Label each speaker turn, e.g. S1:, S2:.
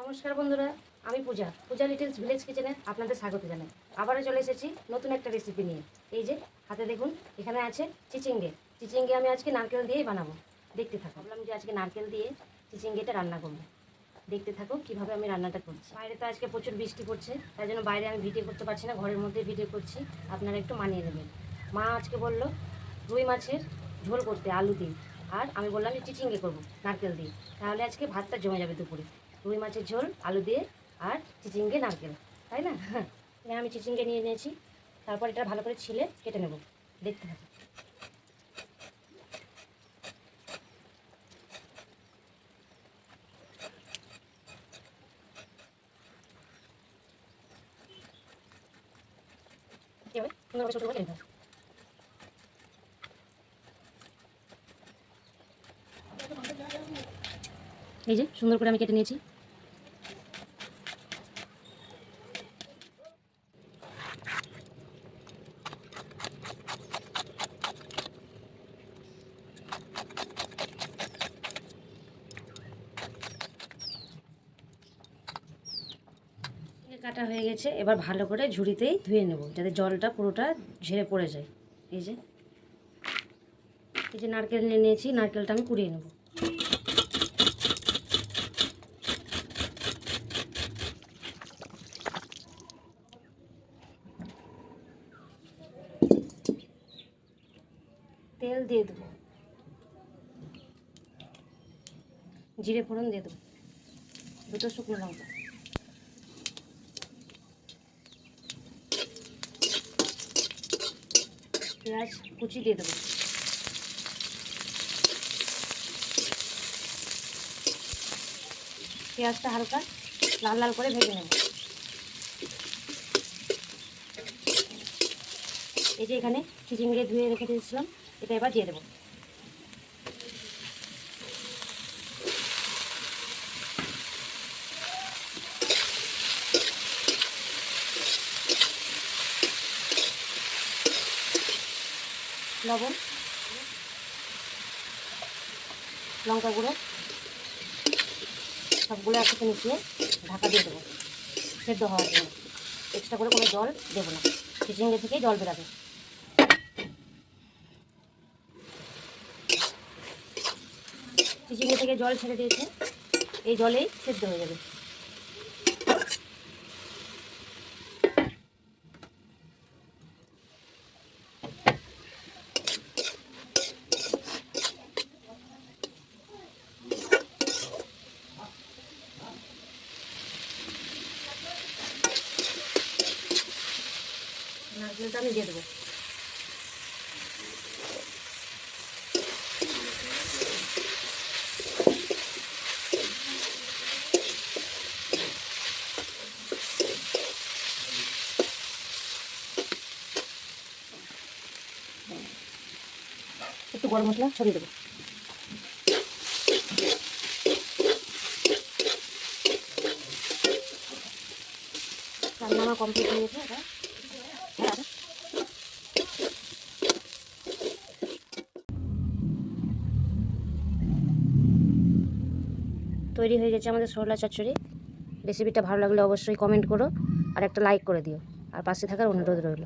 S1: নমস্কার বন্ধুরা, আমি পূজা লিটলস ভিলেজ কিচেনে আপনাদের স্বাগত জানাই। আবারও চলে এসেছি নতুন একটা রেসিপি নিয়ে। এই যে হাতে দেখুন, এখানে আছে চিচিঙ্গে আমি আজকে নারকেল দিয়েই বানাবো। দেখতে থাকো। ভাবলাম যে আজকে নারকেল দিয়ে চিচিঙ্গেটা রান্না করবো। দেখতে থাকো কীভাবে আমি রান্নাটা করছি। বাইরে তো আজকে প্রচুর বৃষ্টি পড়ছে, তাই জন্য বাইরে আমি ভিডিও করতে পারছি না, ঘরের মধ্যে ভিডিও করছি। আপনারা একটু মানিয়ে নেবেন। মা আজকে বললো রুই মাছের ঝোল করতে আলু দিয়ে, আর আমি বললাম যে চিচিঙ্গে করবো নারকেল দিয়ে। তাহলে আজকে ভাতটা জমে যাবে দুপুরে। রুই মাছের ঝোল আলু দিয়ে আর চিচিঙ্গে নারকেল, তাই না? এখানে আমি চিচিঙ্গে নিয়ে নিয়েছি। তারপর এটা ভালো করে ছিলে কেটে নেব। দেখতে হবে। কী হবে? সুন্দর করে ছোটো করে কেটে নিতে হবে। এই যে সুন্দর করে আমি কেটে নিয়েছি। কাটা হয়ে গেছে, এবার ভালো করে ঝুড়িতেই ধুয়ে নেব যাতে জলটা পুরোটা ঝেড়ে পড়ে যায়। এই যে নারকেল নিয়ে নিয়েছি, নারকেলটা আমি কুড়িয়ে নেব। তেল দিয়ে দেবো, জিরে ফোড়ন দিয়ে দেবো, দুটো শুকনো লঙ্কা, পেঁয়াজ কুচি দিয়ে দেবো, পেঁয়াজটা হালকা লাল লাল করে ভেজে নেব। এই যে এখানে চিচিঙ্গে ধুয়ে রেখে দিয়েছিলাম, এটা এবার দিয়ে দেবো। লবণ, লঙ্কা গুঁড়ো সবগুলো একসাথে মিশিয়ে ঢাকা দিয়ে দেবো সেদ্ধ হওয়ার জন্য। এক্সট্রা করে কোনো জল দেবো না, চিচিঙ্গে থেকে জল বেরাবে। চিচিঙ্গে থেকে জল ছেড়ে দিয়েছে, এই জলেই সেদ্ধ হয়ে যাবে। নারকেলটা আমি দিয়ে দেবো। একটু গরম মশলা ছড়িয়ে দেবো। রান্না আমার কমপ্লিট হয়ে গেছে। এটা তৈরি হয়ে গেছে আমাদের ছোলা চচ্চড়ি। রেসিপিটা ভালো লাগলে অবশ্যই কমেন্ট করো আর একটা লাইক করে দিও, আর পাশে থাকার অনুরোধ রইল।